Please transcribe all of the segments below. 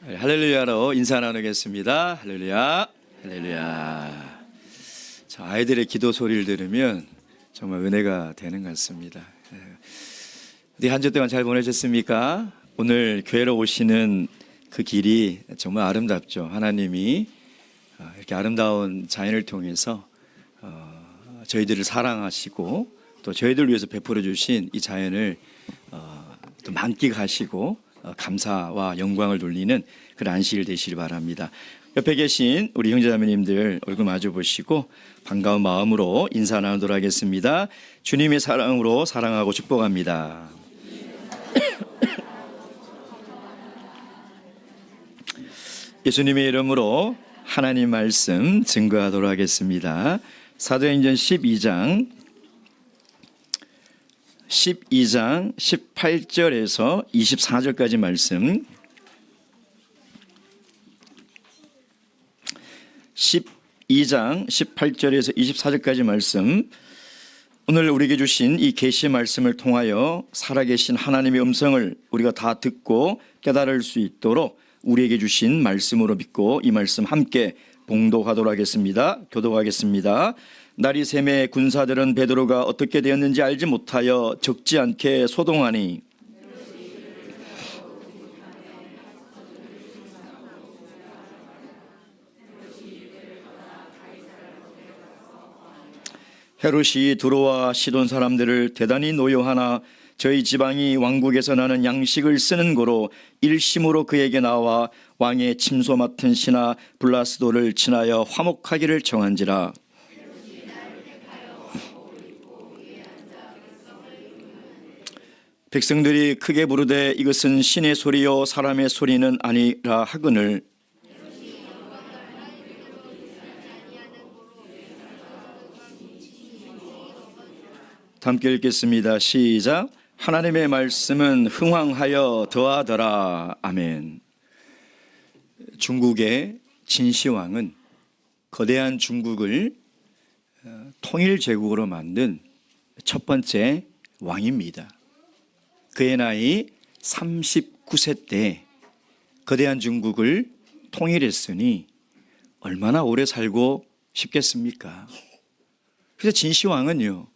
할렐루야로 인사 나누겠습니다. 할렐루야, 할렐루야. 자, 아이들의 기도 소리를 들으면 정말 은혜가 되는 것 같습니다. 한 주 동안 잘 보내셨습니까? 오늘 교회로 오시는 그 길이 정말 아름답죠. 하나님이 이렇게 아름다운 자연을 통해서 저희들을 사랑하시고 또 저희들을 위해서 베풀어 주신 이 자연을 또 만끽하시고 감사와 영광을 돌리는 그런 안식일 되시길 바랍니다. 옆에 계신 우리 형제자매님들 얼굴 마주 보시고 반가운 마음으로 인사 나누도록 하겠습니다. 주님의 사랑으로 사랑하고 축복합니다. 예수님의 이름으로 하나님 말씀 증거하도록 하겠습니다. 사도행전 12장 18절에서 24절까지 말씀, 12장 18절에서 24절까지 말씀, 오늘 우리에게 주신 이 계시 말씀을 통하여 살아계신 하나님의 음성을 우리가 다 듣고 깨달을 수 있도록 우리에게 주신 말씀으로 믿고 이 말씀 함께 봉독하도록 하겠습니다. 교독하겠습니다. 날이 새매 군사들은 베드로가 어떻게 되었는지 알지 못하여 적지 않게 소동하니 헤롯이 두로와 시돈 사람들을 대단히 노여하나 저희 지방이 왕국에서 나는 양식을 쓰는 고로 일심으로 그에게 나와 왕의 침소 맡은 신하 블라스도를 친하여 화목하기를 청한지라. 백성들이 크게 부르되 이것은 신의 소리요 사람의 소리는 아니라 하거늘. 함께 읽겠습니다. 시작. 하나님의 말씀은 흥왕하여 더하더라. 아멘. 중국의 진시황은 거대한 중국을 통일 제국으로 만든 첫 번째 왕입니다. 그의 나이 39세 때 거대한 중국을 통일했으니 얼마나 오래 살고 싶겠습니까? 그래서 진시황은요,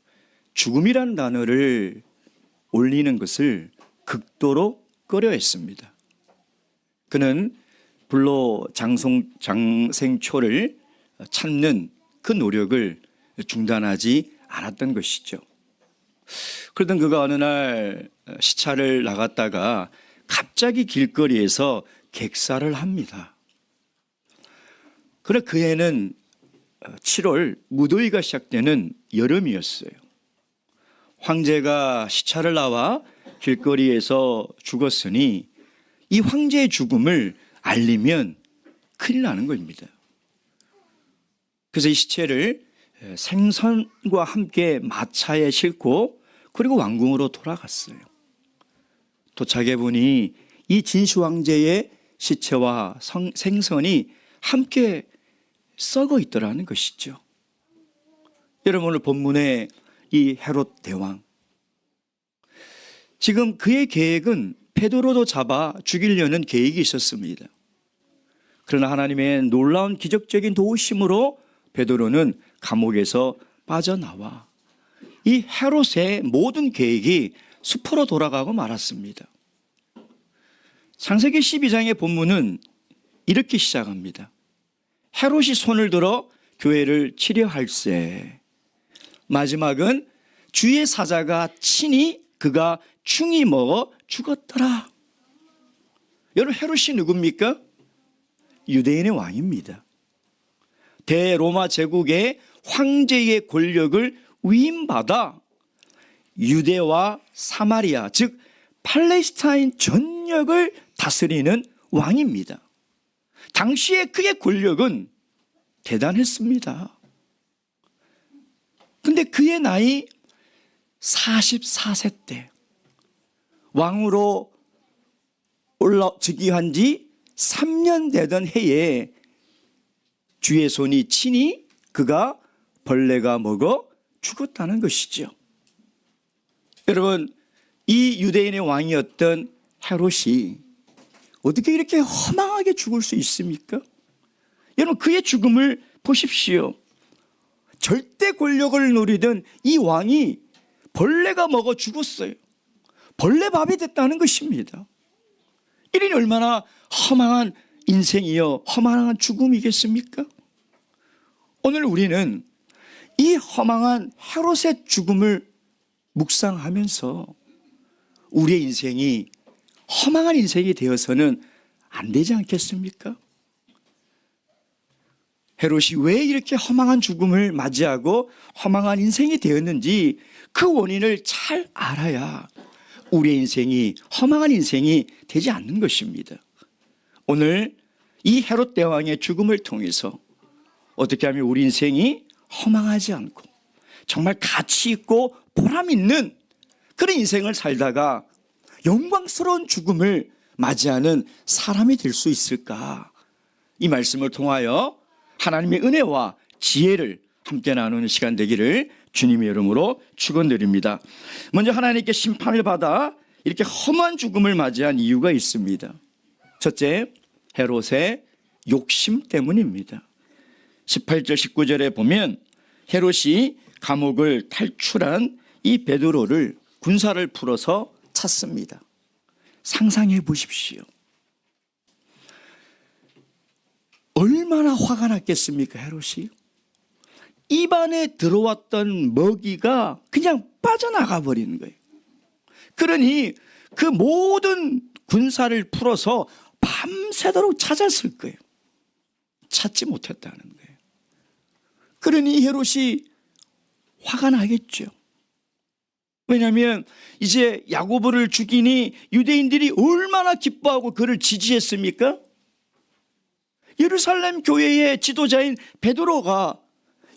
죽음이라는 단어를 올리는 것을 극도로 꺼려했습니다. 그는 불로 장생초를 찾는 그 노력을 중단하지 않았던 것이죠. 그러던 그가 어느 날 시차를 나갔다가 갑자기 길거리에서 객사를 합니다. 그러나 그 해는 7월 무더위가 시작되는 여름이었어요. 황제가 시차를 나와 길거리에서 죽었으니 이 황제의 죽음을 알리면 큰일 나는 겁니다. 그래서 이 시체를 생선과 함께 마차에 싣고 그리고 왕궁으로 돌아갔어요. 도착해 보니 이 진시 황제의 시체와 생선이 함께 썩어 있더라는 것이죠. 여러분, 오늘 본문의 이 헤롯 대왕, 지금 그의 계획은 베드로도 잡아 죽이려는 계획이 있었습니다. 그러나 하나님의 놀라운 기적적인 도우심으로 베드로는 감옥에서 빠져나와 이 헤롯의 모든 계획이 수포로 돌아가고 말았습니다. 창세기 12장의 본문은 이렇게 시작합니다. 헤롯이 손을 들어 교회를 치려할세. 마지막은 주의 사자가 치니 그가 충이 먹어 죽었더라. 여러분, 헤롯이 누굽니까? 유대인의 왕입니다. 대로마 제국의 황제의 권력을 위임받아 유대와 사마리아, 즉 팔레스타인 전역을 다스리는 왕입니다. 당시의 그의 권력은 대단했습니다. 근데 그의 나이 44세 때 왕으로 즉위한 지 3년 되던 해에 주의 손이 치니 그가 벌레가 먹어 죽었다는 것이죠. 여러분, 이 유대인의 왕이었던 헤롯이 어떻게 이렇게 허망하게 죽을 수 있습니까? 여러분, 그의 죽음을 보십시오. 절대 권력을 누리던 이 왕이 벌레가 먹어 죽었어요. 벌레밥이 됐다는 것입니다. 이러니 얼마나 허망한 인생이요, 허망한 죽음이겠습니까? 오늘 우리는 이 허망한 헤롯의 죽음을 묵상하면서 우리의 인생이 허망한 인생이 되어서는 안 되지 않겠습니까? 헤롯이 왜 이렇게 허망한 죽음을 맞이하고 허망한 인생이 되었는지 그 원인을 잘 알아야 우리의 인생이 허망한 인생이 되지 않는 것입니다. 오늘 이 헤롯 대왕의 죽음을 통해서 어떻게 하면 우리 인생이 허망하지 않고 정말 가치 있고 보람 있는 그런 인생을 살다가 영광스러운 죽음을 맞이하는 사람이 될 수 있을까? 이 말씀을 통하여 하나님의 은혜와 지혜를 함께 나누는 시간 되기를 주님의 이름으로 축원드립니다. 먼저 하나님께 심판을 받아 이렇게 험한 죽음을 맞이한 이유가 있습니다. 첫째, 헤롯의 욕심 때문입니다. 18절 19절에 보면 헤롯이 감옥을 탈출한 이 베드로를 군사를 풀어서 찾습니다. 상상해 보십시오. 얼마나 화가 났겠습니까, 헤롯이? 입안에 들어왔던 먹이가 그냥 빠져나가 버리는 거예요. 그러니 그 모든 군사를 풀어서 밤새도록 찾았을 거예요. 찾지 못했다는 거예요. 그러니 헤롯이 화가 나겠죠. 왜냐하면 이제 야고보를 죽이니 유대인들이 얼마나 기뻐하고 그를 지지했습니까? 예루살렘 교회의 지도자인 베드로가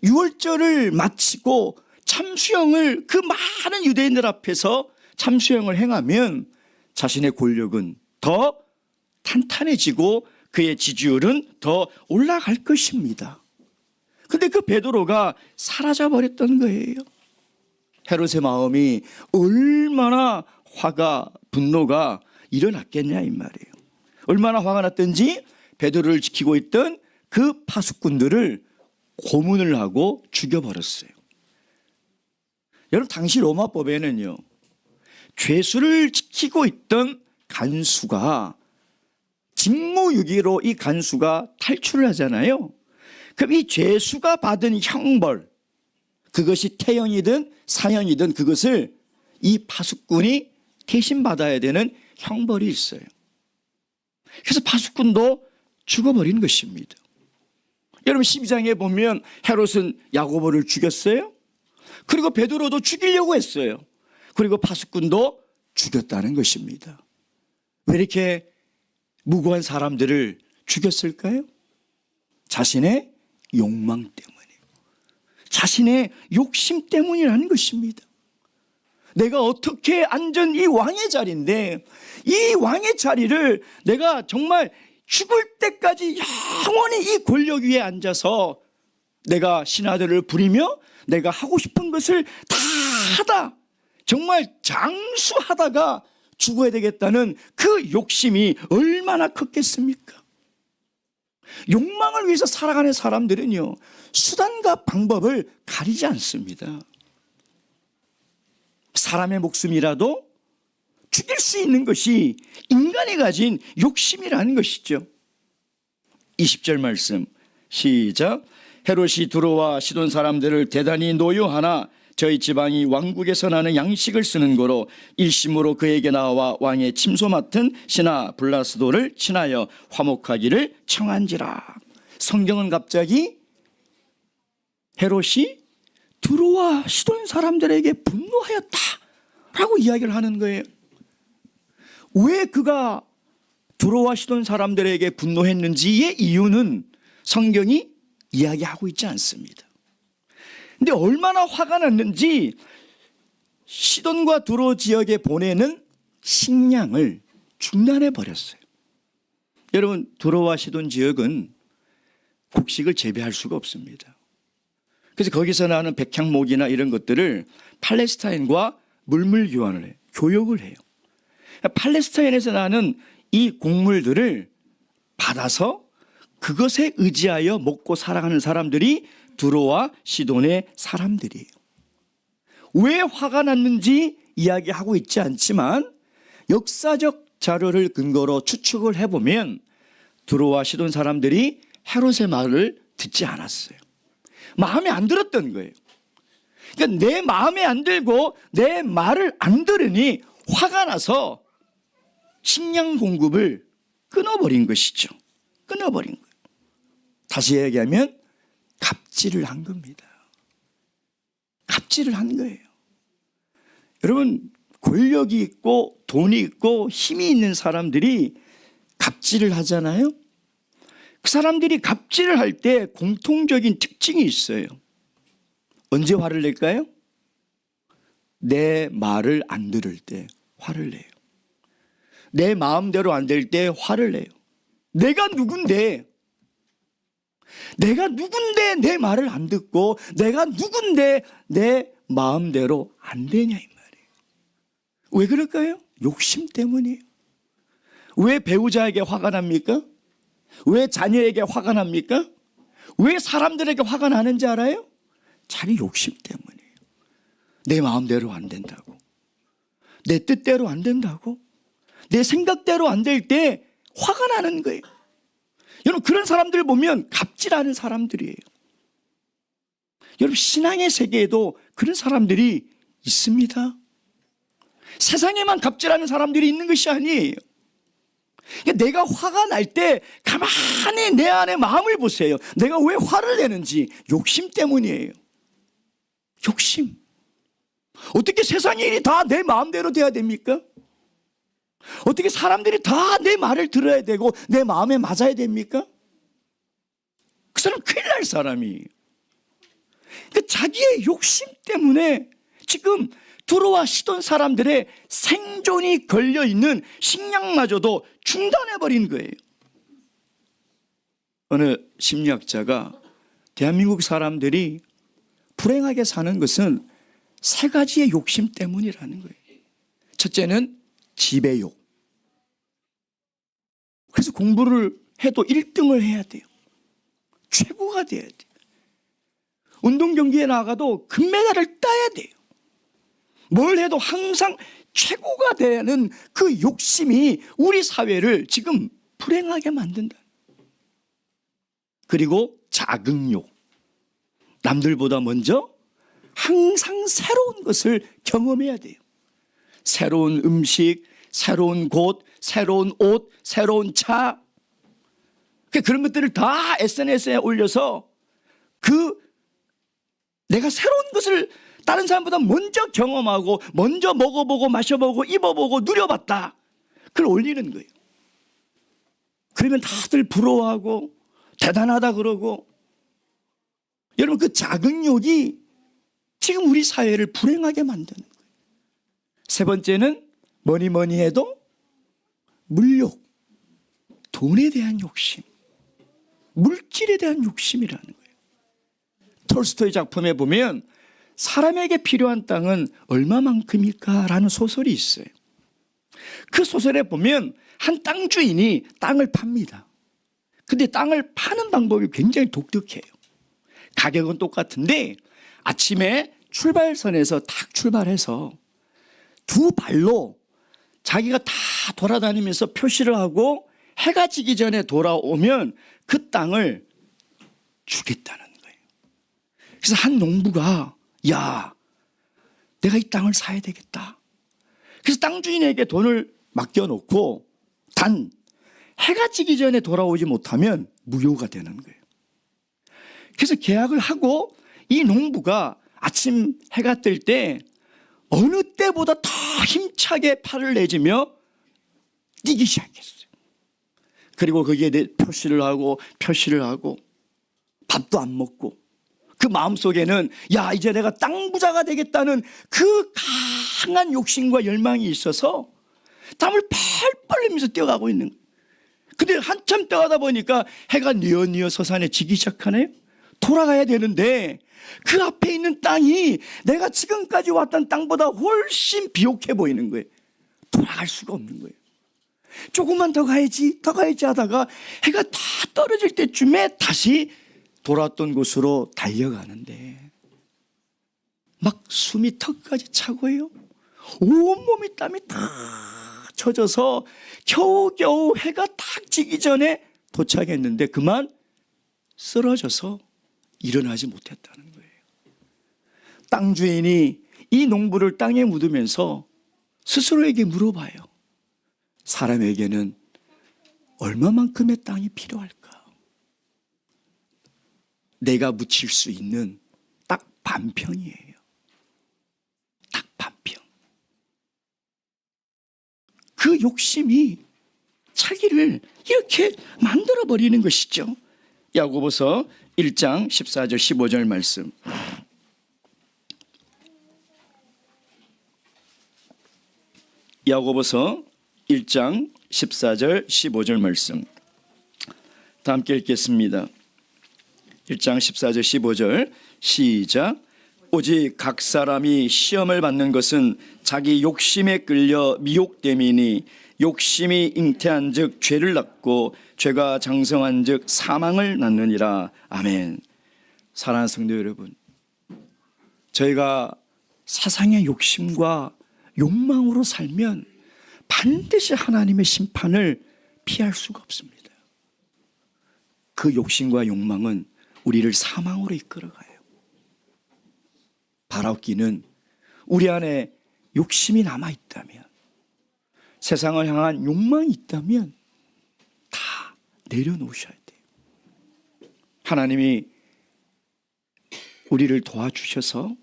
유월절을 마치고 참수형을 그 많은 유대인들 앞에서 참수형을 행하면 자신의 권력은 더 탄탄해지고 그의 지지율은 더 올라갈 것입니다. 그런데 그 베드로가 사라져버렸던 거예요. 헤롯의 마음이 얼마나 화가 분노가 일어났겠냐 이 말이에요. 얼마나 화가 났든지 베드로를 지키고 있던 그 파수꾼들을 고문을 하고 죽여버렸어요. 여러분, 당시 로마법에는요, 죄수를 지키고 있던 간수가 직무유기로 이 간수가 탈출을 하잖아요. 그럼 이 죄수가 받은 형벌, 그것이 태형이든 사형이든 그것을 이 파수꾼이 대신 받아야 되는 형벌이 있어요. 그래서 파수꾼도 죽어버린 것입니다. 여러분, 12장에 보면 헤롯은 야고보를 죽였어요. 그리고 베드로도 죽이려고 했어요. 그리고 파수꾼도 죽였다는 것입니다. 왜 이렇게 무고한 사람들을 죽였을까요? 자신의 욕망 때문이에요. 자신의 욕심 때문이라는 것입니다. 내가 어떻게 앉은 이 왕의 자리인데 이 왕의 자리를 내가 정말 죽을 때까지 영원히 이 권력 위에 앉아서 내가 신하들을 부리며 내가 하고 싶은 것을 다 하다 정말 장수하다가 죽어야 되겠다는 그 욕심이 얼마나 컸겠습니까? 욕망을 위해서 살아가는 사람들은요, 수단과 방법을 가리지 않습니다. 사람의 목숨이라도 죽일 수 있는 것이 인간이 가진 욕심이라는 것이죠. 20절 말씀 시작. 헤롯이 두로와 시돈 사람들을 대단히 노여하나 저희 지방이 왕국에서 나는 양식을 쓰는 거로 일심으로 그에게 나와 왕의 침소 맡은 신하 블라스도를 친하여 화목하기를 청한지라. 성경은 갑자기 헤롯이 두로와 시돈 사람들에게 분노하였다라고 이야기를 하는 거예요. 왜 그가 두로와 시돈 사람들에게 분노했는지의 이유는 성경이 이야기하고 있지 않습니다. 근데 얼마나 화가 났는지 시돈과 두로 지역에 보내는 식량을 중단해 버렸어요. 여러분, 두로와 시돈 지역은 곡식을 재배할 수가 없습니다. 그래서 거기서 나는 백향목이나 이런 것들을 팔레스타인과 물물 교환을 해요. 교역을 해요. 팔레스타인에서 나는 이 곡물들을 받아서 그것에 의지하여 먹고 살아가는 사람들이 두로와 시돈의 사람들이에요. 왜 화가 났는지 이야기하고 있지 않지만 역사적 자료를 근거로 추측을 해보면 두로와 시돈 사람들이 헤롯의 말을 듣지 않았어요. 마음에 안 들었던 거예요. 그러니까 내 마음에 안 들고 내 말을 안 들으니 화가 나서 식량 공급을 끊어버린 것이죠. 끊어버린 거예요. 다시 얘기하면 갑질을 한 겁니다. 갑질을 한 거예요. 여러분, 권력이 있고 돈이 있고 힘이 있는 사람들이 갑질을 하잖아요. 그 사람들이 갑질을 할 때 공통적인 특징이 있어요. 언제 화를 낼까요? 내 말을 안 들을 때 화를 내요. 내 마음대로 안 될 때 화를 내요. 내가 누군데 내 말을 안 듣고 내가 누군데 내 마음대로 안 되냐 이 말이에요. 왜 그럴까요? 욕심 때문이에요. 왜 배우자에게 화가 납니까? 왜 자녀에게 화가 납니까? 왜 사람들에게 화가 나는지 알아요? 자기 욕심 때문이에요. 내 마음대로 안 된다고, 내 뜻대로 안 된다고, 내 생각대로 안 될 때 화가 나는 거예요. 여러분, 그런 사람들 보면 갑질하는 사람들이에요. 여러분, 신앙의 세계에도 그런 사람들이 있습니다. 세상에만 갑질하는 사람들이 있는 것이 아니에요. 그러니까 내가 화가 날 때 가만히 내 안에 마음을 보세요. 내가 왜 화를 내는지. 욕심 때문이에요. 욕심. 어떻게 세상 일이 다 내 마음대로 돼야 됩니까? 어떻게 사람들이 다 내 말을 들어야 되고 내 마음에 맞아야 됩니까? 그 사람 큰일 날 사람이에요. 그러니까 자기의 욕심 때문에 지금 두로와 시돈 사람들의 생존이 걸려있는 식량마저도 중단해버린 거예요. 어느 심리학자가 대한민국 사람들이 불행하게 사는 것은 세 가지의 욕심 때문이라는 거예요. 첫째는 지배욕. 그래서 공부를 해도 1등을 해야 돼요. 최고가 돼야 돼요. 운동 경기에 나가도 금메달을 따야 돼요. 뭘 해도 항상 최고가 되는 그 욕심이 우리 사회를 지금 불행하게 만든다. 그리고 자극욕. 남들보다 먼저 항상 새로운 것을 경험해야 돼요. 새로운 음식, 새로운 곳, 새로운 옷, 새로운 차. 그런 것들을 다 SNS에 올려서 내가 새로운 것을 다른 사람보다 먼저 경험하고 먼저 먹어보고 마셔보고 입어보고 누려봤다. 그걸 올리는 거예요. 그러면 다들 부러워하고 대단하다 그러고. 여러분, 그 자극욕이 지금 우리 사회를 불행하게 만드는 거예요. 세 번째는 뭐니 해도 물욕. 돈에 대한 욕심. 물질에 대한 욕심이라는 거예요. 톨스토이 작품에 보면 사람에게 필요한 땅은 얼마만큼일까? 라는 소설이 있어요. 그 소설에 보면 한 땅 주인이 땅을 팝니다. 근데 땅을 파는 방법이 굉장히 독특해요. 가격은 똑같은데 아침에 출발선에서 탁 출발해서 두 발로 자기가 다 돌아다니면서 표시를 하고 해가 지기 전에 돌아오면 그 땅을 주겠다는 거예요. 그래서 한 농부가 야, 내가 이 땅을 사야 되겠다. 그래서 땅 주인에게 돈을 맡겨놓고 단 해가 지기 전에 돌아오지 못하면 무효가 되는 거예요. 그래서 계약을 하고 이 농부가 아침 해가 뜰 때 어느 때보다 더 힘차게 팔을 내지며 뛰기 시작했어요. 그리고 거기에 표시를 하고 밥도 안 먹고 그 마음속에는 야, 이제 내가 땅 부자가 되겠다는 그 강한 욕심과 열망이 있어서 땀을 펄펄 흘리면서 뛰어가고 있는 거예요. 근데 한참 뛰어가다 보니까 해가 뉘어 서산에 지기 시작하네요. 돌아가야 되는데 그 앞에 있는 땅이 내가 지금까지 왔던 땅보다 훨씬 비옥해 보이는 거예요. 돌아갈 수가 없는 거예요. 조금만 더 가야지 하다가 해가 다 떨어질 때쯤에 다시 돌아왔던 곳으로 달려가는데 막 숨이 턱까지 차고요. 온몸이 땀이 다 젖어서 겨우겨우 해가 딱 지기 전에 도착했는데 그만 쓰러져서 일어나지 못했다는 거예요. 땅 주인이 이 농부를 땅에 묻으면서 스스로에게 물어봐요. 사람에게는 얼마만큼의 땅이 필요할까? 내가 묻힐 수 있는 딱 반평이에요. 딱 반평. 그 욕심이 자기를 이렇게 만들어버리는 것이죠. 야고보서 1장 14절 15절 말씀. 야고보서 1장 14절 15절 말씀 다 함께 읽겠습니다. 1장 14절 15절 시작. 오직 각 사람이 시험을 받는 것은 자기 욕심에 끌려 미혹됨이니 욕심이 잉태한 즉 죄를 낳고 죄가 장성한 즉 사망을 낳느니라. 아멘. 사랑하는 성도 여러분, 저희가 세상의 욕심과 욕망으로 살면 반드시 하나님의 심판을 피할 수가 없습니다. 그 욕심과 욕망은 우리를 사망으로 이끌어가요. 바라옵기는 우리 안에 욕심이 남아있다면, 세상을 향한 욕망이 있다면 다 내려놓으셔야 돼요. 하나님이 우리를 도와주셔서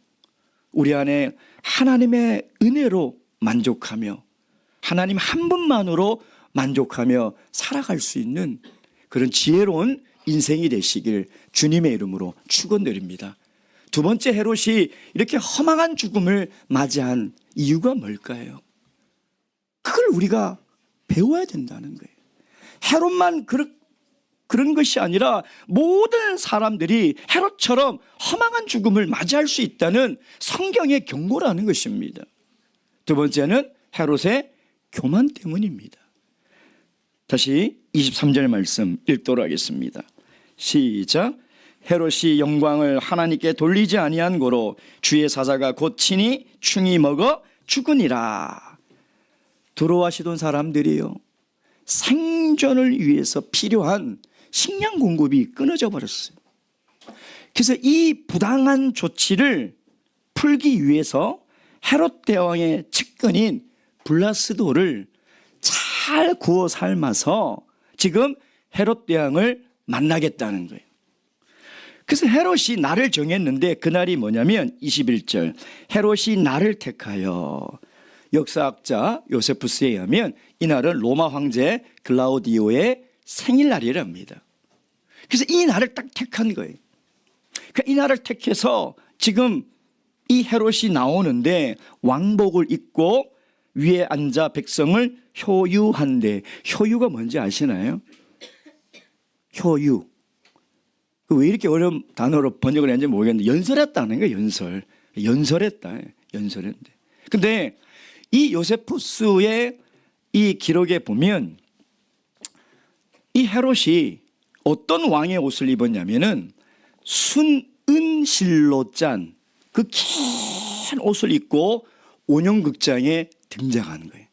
우리 안에 하나님의 은혜로 만족하며 하나님 한 분만으로 만족하며 살아갈 수 있는 그런 지혜로운 인생이 되시길 주님의 이름으로 축원드립니다. 두 번째 헤롯이 이렇게 허망한 죽음을 맞이한 이유가 뭘까요? 그걸 우리가 배워야 된다는 거예요. 헤롯만 그런 것이 아니라 모든 사람들이 헤롯처럼 허망한 죽음을 맞이할 수 있다는 성경의 경고라는 것입니다. 두 번째는 헤롯의 교만 때문입니다. 다시 23절 말씀 읽도록 하겠습니다. 시작. 헤롯이 영광을 하나님께 돌리지 아니한 고로 주의 사자가 곧 친히 충이 먹어 죽으니라. 두려워하시던 사람들이요, 생존을 위해서 필요한 식량 공급이 끊어져 버렸어요. 그래서 이 부당한 조치를 풀기 위해서 헤롯 대왕의 측근인 블라스도를 잘 구워 삶아서 지금 헤롯 대왕을 만나겠다는 거예요. 그래서 헤롯이 날을 정했는데 그날이 뭐냐면 21절, 헤롯이 날을 택하여. 역사학자 요세푸스에 의하면 이날은 로마 황제 글라우디오의 생일날이랍니다. 그래서 이 날을 딱 택한 거예요. 그러니까 이 날을 택해서 지금 이 헤롯이 나오는데 왕복을 입고 위에 앉아 백성을 효유한대. 효유가 뭔지 아시나요? 효유. 왜 이렇게 어려운 단어로 번역을 했는지 모르겠는데 연설했다는 거예요. 연설했다. 연설했는데. 근데 이 요세푸스의 이 기록에 보면 이 헤롯이 어떤 왕의 옷을 입었냐면은 순은실로 짠 그 긴 옷을 입고 온영극장에 등장하는 거예요.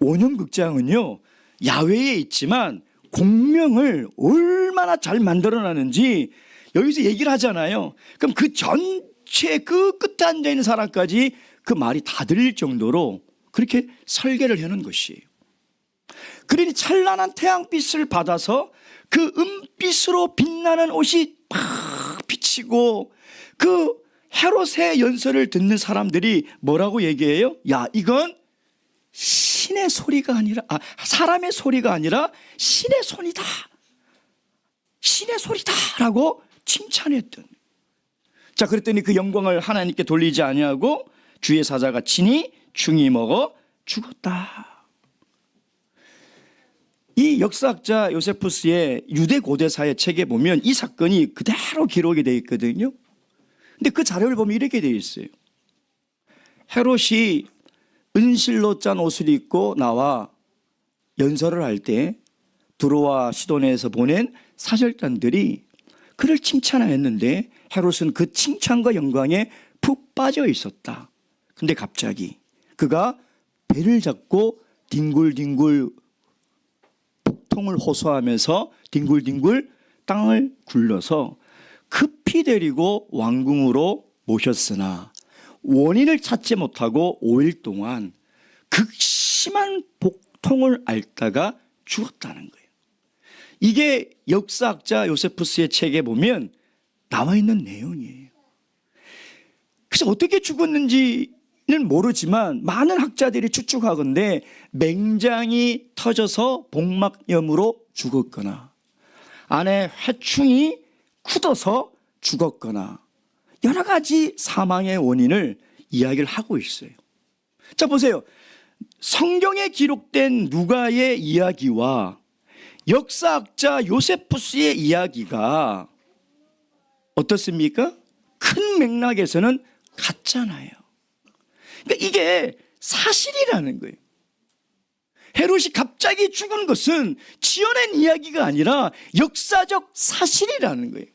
온영극장은요, 야외에 있지만 공명을 얼마나 잘 만들어놨는지 여기서 얘기를 하잖아요. 그럼 그 전체 그 끝에 앉아있는 사람까지 그 말이 다 들릴 정도로 그렇게 설계를 해놓은 것이에요. 그러니 찬란한 태양빛을 받아서 그 은빛으로 빛나는 옷이 팍 비치고 그 헤롯의 연설을 듣는 사람들이 뭐라고 얘기해요? 야, 이건 신의 소리가 아니라, 사람의 소리가 아니라 신의 손이다. 신의 소리다. 라고 칭찬했던. 자, 그랬더니 그 영광을 하나님께 돌리지 아니하고 주의 사자가 친히 충이 먹어 죽었다. 이 역사학자 요세푸스의 유대 고대사의 책에 보면 이 사건이 그대로 기록이 되어 있거든요. 근데 그 자료를 보면 이렇게 되어 있어요. 헤롯이 은실로 짠 옷을 입고 나와 연설을 할 때 두로와 시도네에서 보낸 사절단들이 그를 칭찬하였는데 헤롯은 그 칭찬과 영광에 푹 빠져 있었다. 근데 갑자기 그가 배를 잡고 뒹굴뒹굴 복통을 호소하면서 뒹굴뒹굴 땅을 굴러서 급히 데리고 왕궁으로 모셨으나 원인을 찾지 못하고 5일 동안 극심한 복통을 앓다가 죽었다는 거예요. 이게 역사학자 요세푸스의 책에 보면 나와 있는 내용이에요. 그래서 어떻게 죽었는지는 모르지만 많은 학자들이 추측하건대 맹장이 터져서 복막염으로 죽었거나 안에 회충이 굳어서 죽었거나 여러 가지 사망의 원인을 이야기를 하고 있어요. 자, 보세요. 성경에 기록된 누가의 이야기와 역사학자 요세푸스의 이야기가 어떻습니까? 큰 맥락에서는 같잖아요. 그러니까 이게 사실이라는 거예요. 헤롯이 갑자기 죽은 것은 지어낸 이야기가 아니라 역사적 사실이라는 거예요.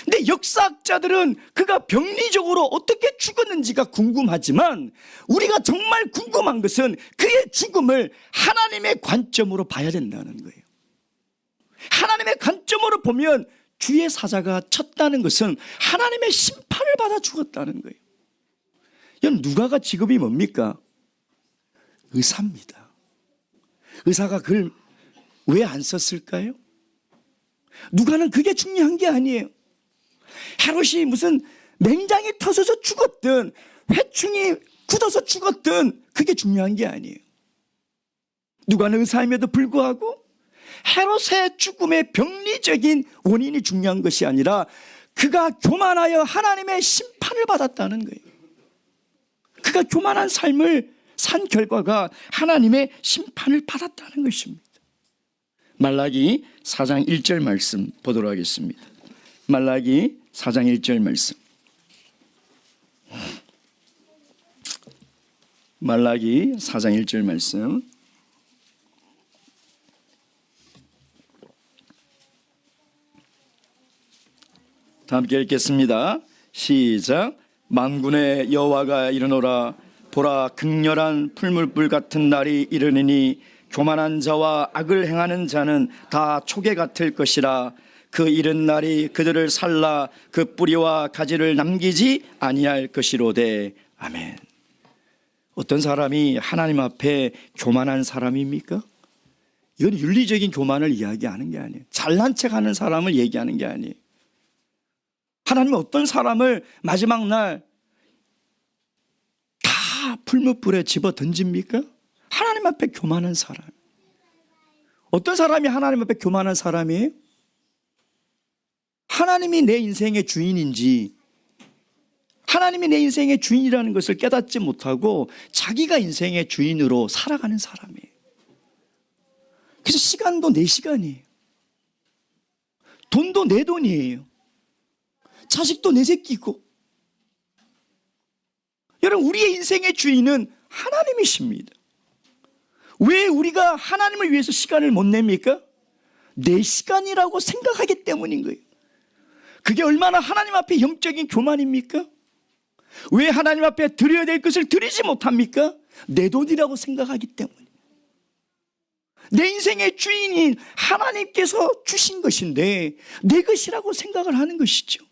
근데 역사학자들은 그가 병리적으로 어떻게 죽었는지가 궁금하지만 우리가 정말 궁금한 것은 그의 죽음을 하나님의 관점으로 봐야 된다는 거예요. 하나님의 관점으로 보면 주의 사자가 쳤다는 것은 하나님의 심판을 받아 죽었다는 거예요. 여러분, 누가가 직업이 뭡니까? 의사입니다. 의사가 그걸 왜 안 썼을까요? 누가는 그게 중요한 게 아니에요. 헤롯이 무슨 맹장이 터져서 죽었든 회충이 굳어서 죽었든 그게 중요한 게 아니에요. 누가는 의사임에도 불구하고 헤롯의 죽음의 병리적인 원인이 중요한 것이 아니라 그가 교만하여 하나님의 심판을 받았다는 거예요. 그가 교만한 삶을 산 결과가 하나님의 심판을 받았다는 것입니다. 말라기 4장 1절 말씀 보도록 하겠습니다. 말라기 4장 1절 말씀. 말라기 4장 1절 말씀. 다 함께 읽겠습니다. 시작. 만군의 여호와가 이르노라. 보라, 극렬한 풀물불 같은 날이 이르느니 교만한 자와 악을 행하는 자는 다 초계 같을 것이라. 그 이른 날이 그들을 살라 그 뿌리와 가지를 남기지 아니할 것이로되. 아멘. 어떤 사람이 하나님 앞에 교만한 사람입니까? 이건 윤리적인 교만을 이야기하는 게 아니에요. 잘난 척하는 사람을 얘기하는 게 아니에요. 하나님은 어떤 사람을 마지막 날 다 풀무불에 집어 던집니까? 하나님 앞에 교만한 사람. 어떤 사람이 하나님 앞에 교만한 사람이에요? 하나님이 내 인생의 주인인지, 하나님이 내 인생의 주인이라는 것을 깨닫지 못하고 자기가 인생의 주인으로 살아가는 사람이에요. 그래서 시간도 내 시간이에요. 돈도 내 돈이에요. 자식도 내 새끼고. 여러분, 우리의 인생의 주인은 하나님이십니다. 왜 우리가 하나님을 위해서 시간을 못 냅니까? 내 시간이라고 생각하기 때문인 거예요. 그게 얼마나 하나님 앞에 영적인 교만입니까? 왜 하나님 앞에 드려야 될 것을 드리지 못합니까? 내 돈이라고 생각하기 때문에. 내 인생의 주인인 하나님께서 주신 것인데 내 것이라고 생각을 하는 것이죠.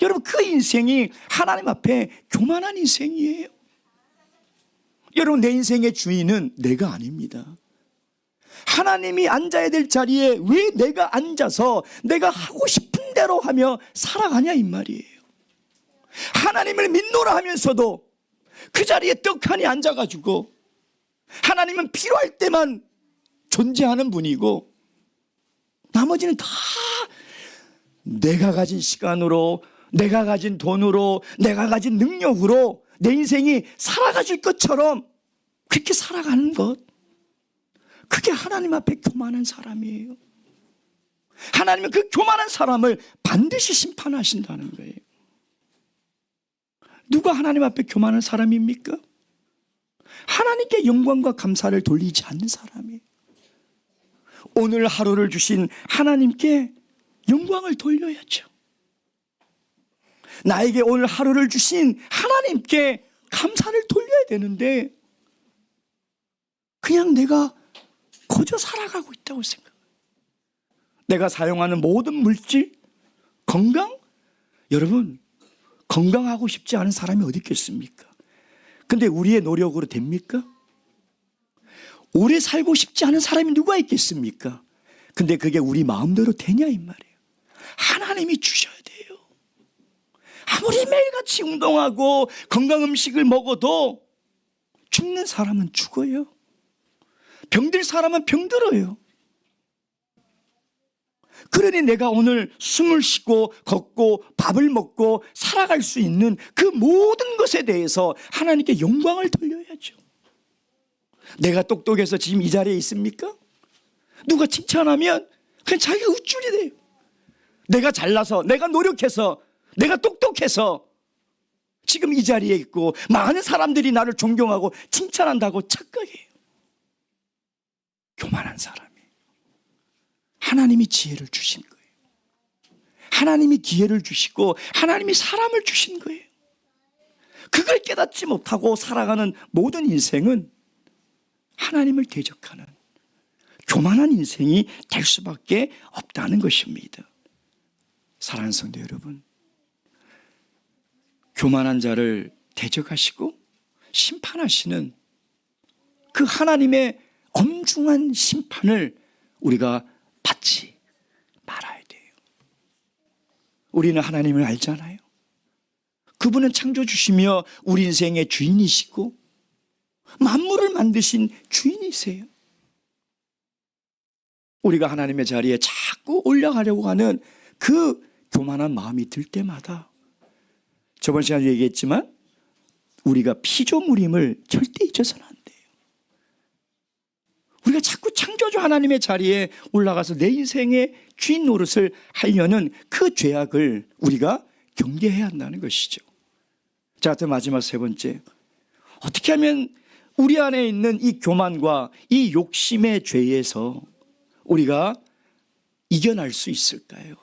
여러분, 그 인생이 하나님 앞에 교만한 인생이에요. 여러분, 내 인생의 주인은 내가 아닙니다. 하나님이 앉아야 될 자리에 왜 내가 앉아서 내가 하고 싶은 대로 하며 살아가냐 이 말이에요. 하나님을 믿노라 하면서도 그 자리에 떡하니 앉아가지고 하나님은 필요할 때만 존재하는 분이고 나머지는 다 내가 가진 시간으로, 내가 가진 돈으로, 내가 가진 능력으로 내 인생이 살아가질 것처럼 그렇게 살아가는 것, 그게 하나님 앞에 교만한 사람이에요. 하나님은 그 교만한 사람을 반드시 심판하신다는 거예요. 누가 하나님 앞에 교만한 사람입니까? 하나님께 영광과 감사를 돌리지 않는 사람이에요. 오늘 하루를 주신 하나님께 영광을 돌려야죠. 나에게 오늘 하루를 주신 하나님께 감사를 돌려야 되는데 그냥 내가 거저 살아가고 있다고 생각해요. 내가 사용하는 모든 물질, 건강, 여러분 건강하고 싶지 않은 사람이 어디 있겠습니까? 근데 우리의 노력으로 됩니까? 오래 살고 싶지 않은 사람이 누가 있겠습니까? 근데 그게 우리 마음대로 되냐 이 말이에요. 하나님이 주셔야 돼요. 아무리 매일같이 운동하고 건강 음식을 먹어도 죽는 사람은 죽어요. 병들 사람은 병들어요. 그러니 내가 오늘 숨을 쉬고 걷고 밥을 먹고 살아갈 수 있는 그 모든 것에 대해서 하나님께 영광을 돌려야죠. 내가 똑똑해서 지금 이 자리에 있습니까? 누가 칭찬하면 그냥 자기가 우쭐이 돼요. 내가 잘나서, 내가 노력해서, 내가 똑똑해서 지금 이 자리에 있고 많은 사람들이 나를 존경하고 칭찬한다고 착각해요. 교만한 사람이. 하나님이 지혜를 주신 거예요. 하나님이 기회를 주시고 하나님이 사람을 주신 거예요. 그걸 깨닫지 못하고 살아가는 모든 인생은 하나님을 대적하는 교만한 인생이 될 수밖에 없다는 것입니다. 사랑하는 성도 여러분, 교만한 자를 대적하시고 심판하시는 그 하나님의 엄중한 심판을 우리가 받지 말아야 돼요. 우리는 하나님을 알잖아요. 그분은 창조주시며 우리 인생의 주인이시고 만물을 만드신 주인이세요. 우리가 하나님의 자리에 자꾸 올라가려고 하는 그 교만한 마음이 들 때마다 저번 시간에 얘기했지만 우리가 피조물임을 절대 잊어서는 안 돼요. 우리가 자꾸 창조주 하나님의 자리에 올라가서 내 인생의 주인 노릇을 하려는 그 죄악을 우리가 경계해야 한다는 것이죠. 자, 또 마지막 세 번째, 어떻게 하면 우리 안에 있는 이 교만과 이 욕심의 죄에서 우리가 이겨날 수 있을까요?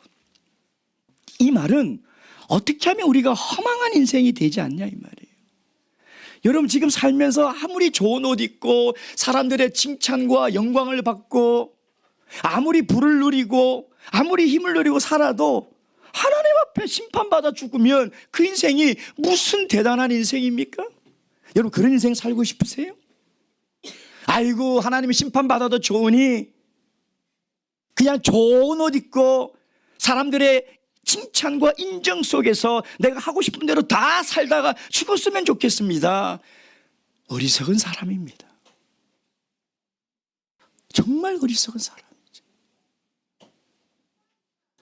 이 말은 어떻게 하면 우리가 허망한 인생이 되지 않냐 이 말이에요. 여러분 지금 살면서 아무리 좋은 옷 입고 사람들의 칭찬과 영광을 받고 아무리 부를 누리고 아무리 힘을 누리고 살아도 하나님 앞에 심판받아 죽으면 그 인생이 무슨 대단한 인생입니까? 여러분 그런 인생 살고 싶으세요? 아이고 하나님이 심판받아도 좋으니 그냥 좋은 옷 입고 사람들의 칭찬과 인정 속에서 내가 하고 싶은 대로 다 살다가 죽었으면 좋겠습니다. 어리석은 사람입니다. 정말 어리석은 사람이죠.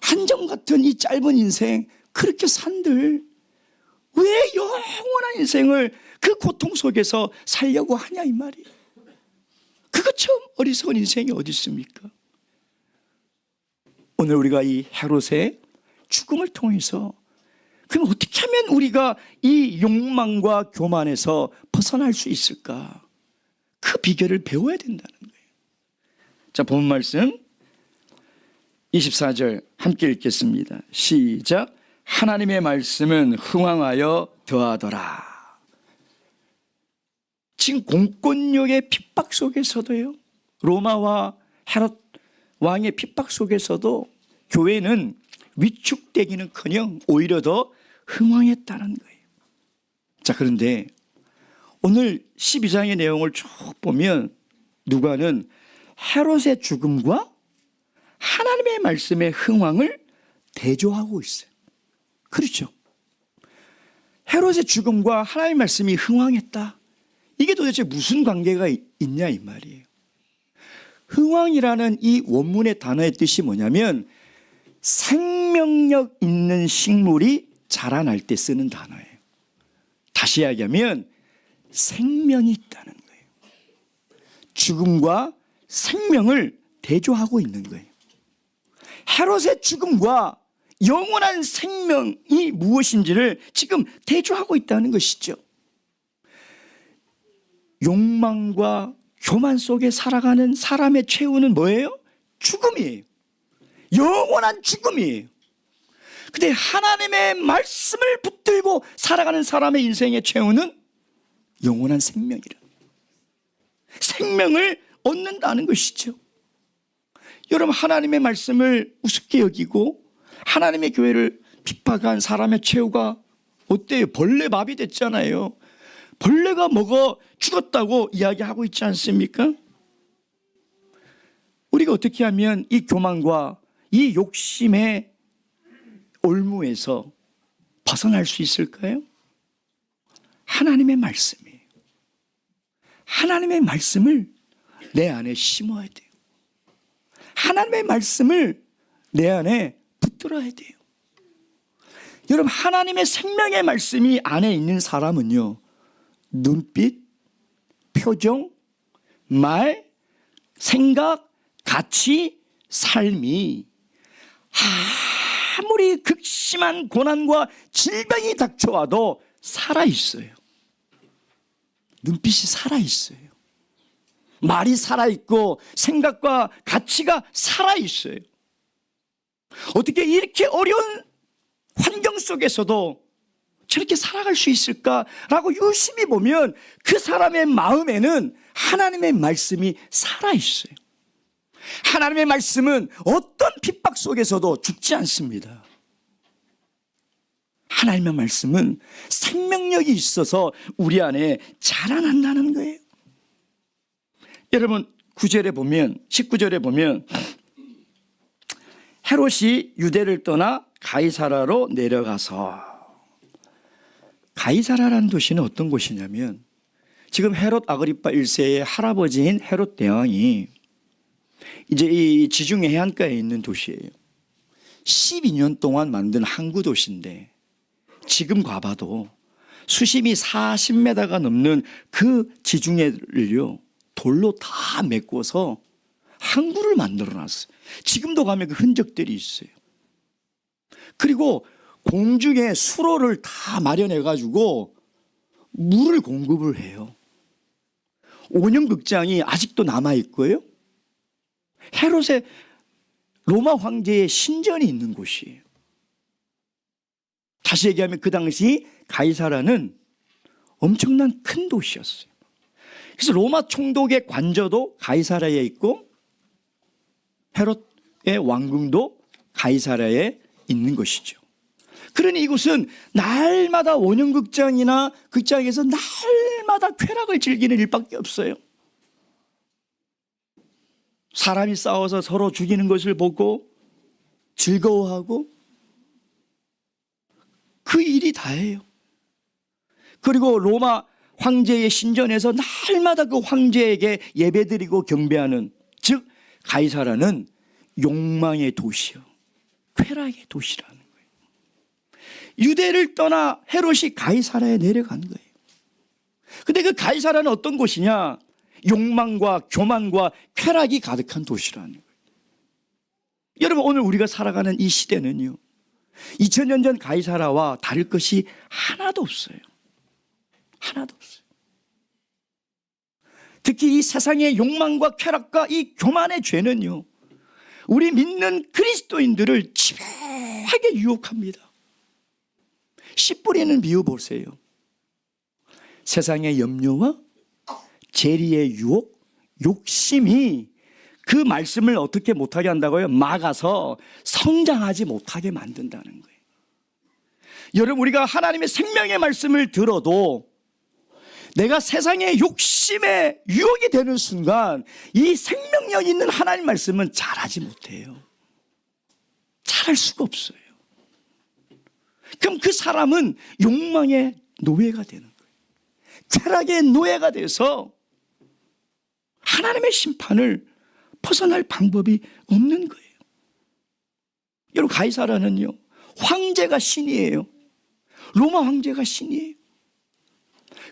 한정 같은 이 짧은 인생 그렇게 산들 왜 영원한 인생을 그 고통 속에서 살려고 하냐 이 말이에요. 그것처럼 어리석은 인생이 어디 있습니까? 오늘 우리가 이 헤롯의 죽음을 통해서 그럼 어떻게 하면 우리가 이 욕망과 교만에서 벗어날 수 있을까? 그 비결을 배워야 된다는 거예요. 자, 본 말씀 24절 함께 읽겠습니다. 시작. 하나님의 말씀은 흥왕하여 더하더라. 지금 공권력의 핍박 속에서도요, 로마와 헤롯 왕의 핍박 속에서도 교회는 위축되기는커녕 오히려 더 흥왕했다는 거예요. 자, 그런데 오늘 12장의 내용을 쭉 보면 누가는 헤롯의 죽음과 하나님의 말씀의 흥왕을 대조하고 있어요. 그렇죠? 헤롯의 죽음과 하나님의 말씀이 흥왕했다. 이게 도대체 무슨 관계가 있냐 이 말이에요. 흥왕이라는 이 원문의 단어의 뜻이 뭐냐면 생명력 있는 식물이 자라날 때 쓰는 단어예요. 다시 이야기하면 생명이 있다는 거예요. 죽음과 생명을 대조하고 있는 거예요. 헤롯의 죽음과 영원한 생명이 무엇인지를 지금 대조하고 있다는 것이죠. 욕망과 교만 속에 살아가는 사람의 최후는 뭐예요? 죽음이에요. 영원한 죽음이에요. 근데 하나님의 말씀을 붙들고 살아가는 사람의 인생의 최후는 영원한 생명이라. 생명을 얻는다는 것이죠. 여러분, 하나님의 말씀을 우습게 여기고 하나님의 교회를 핍박한 사람의 최후가 어때요? 벌레밥이 됐잖아요. 벌레가 먹어 죽었다고 이야기하고 있지 않습니까? 우리가 어떻게 하면 이 교만과 이 욕심의 올무에서 벗어날 수 있을까요? 하나님의 말씀이에요. 하나님의 말씀을 내 안에 심어야 돼요. 하나님의 말씀을 내 안에 붙들어야 돼요. 여러분, 하나님의 생명의 말씀이 안에 있는 사람은요, 눈빛, 표정, 말, 생각, 가치, 삶이 아무리 극심한 고난과 질병이 닥쳐와도 살아있어요. 눈빛이 살아있어요. 말이 살아있고 생각과 가치가 살아있어요. 어떻게 이렇게 어려운 환경 속에서도 저렇게 살아갈 수 있을까라고 유심히 보면 그 사람의 마음에는 하나님의 말씀이 살아있어요. 하나님의 말씀은 어떤 핍박 속에서도 죽지 않습니다. 하나님의 말씀은 생명력이 있어서 우리 안에 자라난다는 거예요. 여러분, 9절에 보면, 19절에 보면 헤롯이 유대를 떠나 가이사라로 내려가서, 가이사라라는 도시는 어떤 곳이냐면 지금 헤롯 아그리파 1세의 할아버지인 헤롯 대왕이 이제 이 지중해 해안가에 있는 도시예요. 12년 동안 만든 항구 도시인데 지금 가봐도 수심이 40m가 넘는 그 지중해를요 돌로 다 메꿔서 항구를 만들어 놨어요. 지금도 가면 그 흔적들이 있어요. 그리고 공중에 수로를 다 마련해 가지고 물을 공급을 해요. 온영극장이 아직도 남아 있고요. 헤롯의 로마 황제의 신전이 있는 곳이에요. 다시 얘기하면 그 당시 가이사라는 엄청난 큰 도시였어요. 그래서 로마 총독의 관저도 가이사라에 있고 헤롯의 왕궁도 가이사라에 있는 것이죠. 그러니 이곳은 날마다 원형극장이나 극장에서 날마다 쾌락을 즐기는 일밖에 없어요. 사람이 싸워서 서로 죽이는 것을 보고 즐거워하고 그 일이 다예요. 그리고 로마 황제의 신전에서 날마다 그 황제에게 예배드리고 경배하는, 즉 가이사라는 욕망의 도시요, 쾌락의 도시라는 거예요. 유대를 떠나 헤롯이 가이사라에 내려간 거예요. 근데 그 가이사라는 어떤 곳이냐? 욕망과 교만과 쾌락이 가득한 도시라는 거예요. 여러분, 오늘 우리가 살아가는 이 시대는요 2000년 전 가이사라와 다를 것이 하나도 없어요. 하나도 없어요. 특히 이 세상의 욕망과 쾌락과 이 교만의 죄는요 우리 믿는 그리스도인들을 집요하게 유혹합니다. 씨 뿌리는 비유 보세요. 세상의 염려와 재리의 유혹, 욕심이 그 말씀을 어떻게 못하게 한다고요? 막아서 성장하지 못하게 만든다는 거예요. 여러분, 우리가 하나님의 생명의 말씀을 들어도 내가 세상의 욕심에 유혹이 되는 순간 이 생명력 있는 하나님 말씀은 자라지 못해요. 자랄 수가 없어요. 그럼 그 사람은 욕망의 노예가 되는 거예요. 쾌락의 노예가 돼서 하나님의 심판을 벗어날 방법이 없는 거예요. 여러분, 가이사라는요 황제가 신이에요. 로마 황제가 신이에요.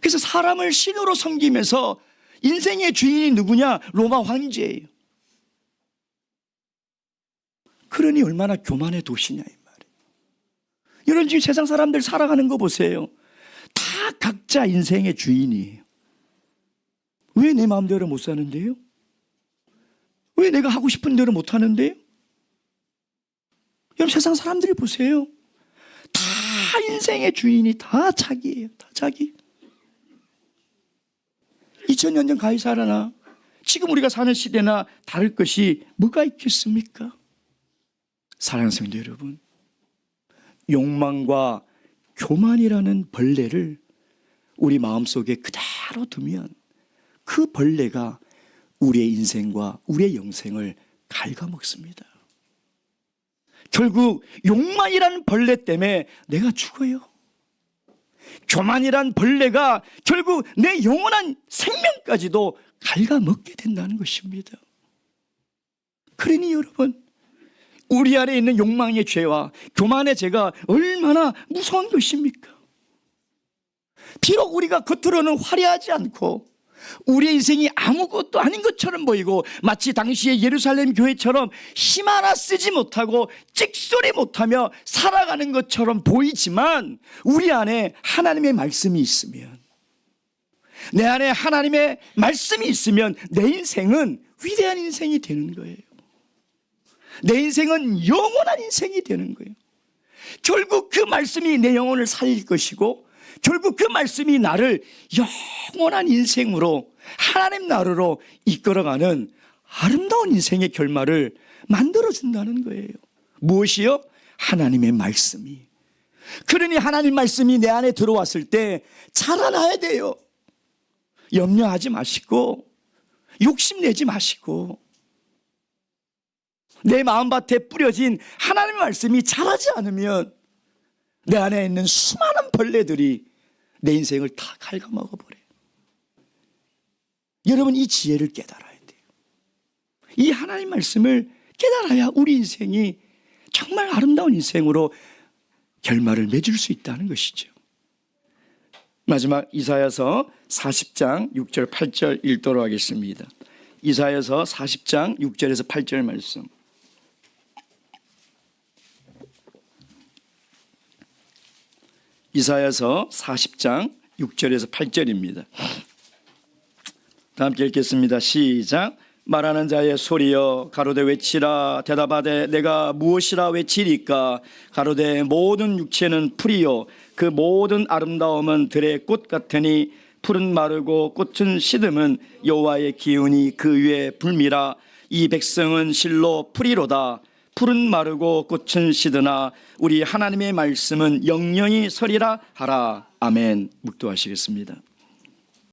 그래서 사람을 신으로 섬기면서 인생의 주인이 누구냐? 로마 황제예요. 그러니 얼마나 교만의 도시냐 이 말이에요. 여러분, 지금 세상 사람들 살아가는 거 보세요. 다 각자 인생의 주인이에요. 왜 내 마음대로 못 사는데요? 왜 내가 하고 싶은 대로 못 하는데요? 여러분, 세상 사람들이 보세요. 다 인생의 주인이 다 자기예요. 다 자기. 2000년 전 가이사라나 지금 우리가 사는 시대나 다를 것이 뭐가 있겠습니까? 사랑하는 성도 여러분, 욕망과 교만이라는 벌레를 우리 마음속에 그대로 두면 그 벌레가 우리의 인생과 우리의 영생을 갉아먹습니다. 결국 욕망이라는 벌레 때문에 내가 죽어요. 교만이란 벌레가 결국 내 영원한 생명까지도 갉아먹게 된다는 것입니다. 그러니 여러분, 우리 안에 있는 욕망의 죄와 교만의 죄가 얼마나 무서운 것입니까? 비록 우리가 겉으로는 화려하지 않고 우리의 인생이 아무것도 아닌 것처럼 보이고 마치 당시의 예루살렘 교회처럼 힘 하나 쓰지 못하고 찍소리 못하며 살아가는 것처럼 보이지만 우리 안에 하나님의 말씀이 있으면, 내 안에 하나님의 말씀이 있으면 내 인생은 위대한 인생이 되는 거예요. 내 인생은 영원한 인생이 되는 거예요. 결국 그 말씀이 내 영혼을 살릴 것이고 결국 그 말씀이 나를 영원한 인생으로 하나님 나라로 이끌어가는 아름다운 인생의 결말을 만들어준다는 거예요. 무엇이요? 하나님의 말씀이. 그러니 하나님 말씀이 내 안에 들어왔을 때 자라나야 돼요. 염려하지 마시고 욕심내지 마시고 내 마음밭에 뿌려진 하나님의 말씀이 자라지 않으면 내 안에 있는 수많은 벌레들이 내 인생을 다 갉아먹어버려요. 여러분, 이 지혜를 깨달아야 돼요. 이 하나님 말씀을 깨달아야 우리 인생이 정말 아름다운 인생으로 결말을 맺을 수 있다는 것이죠. 마지막 이사야서 40장 6절 8절 읽도록 하겠습니다. 이사야서 40장 6절에서 8절 말씀. 이사야서 40장 6절에서 8절입니다. 다 함께 읽겠습니다. 시작. 말하는 자의 소리여 가로되 외치라. 대답하되 내가 무엇이라 외치리까. 가로되 모든 육체는 풀이요 그 모든 아름다움은 들의 꽃 같으니 풀은 마르고 꽃은 시듬은 여호와의 기운이 그 위에 불미라. 이 백성은 실로 풀이로다. 풀은 마르고 꽃은 시드나 우리 하나님의 말씀은 영영이 서리라 하라. 아멘. 묵도하시겠습니다.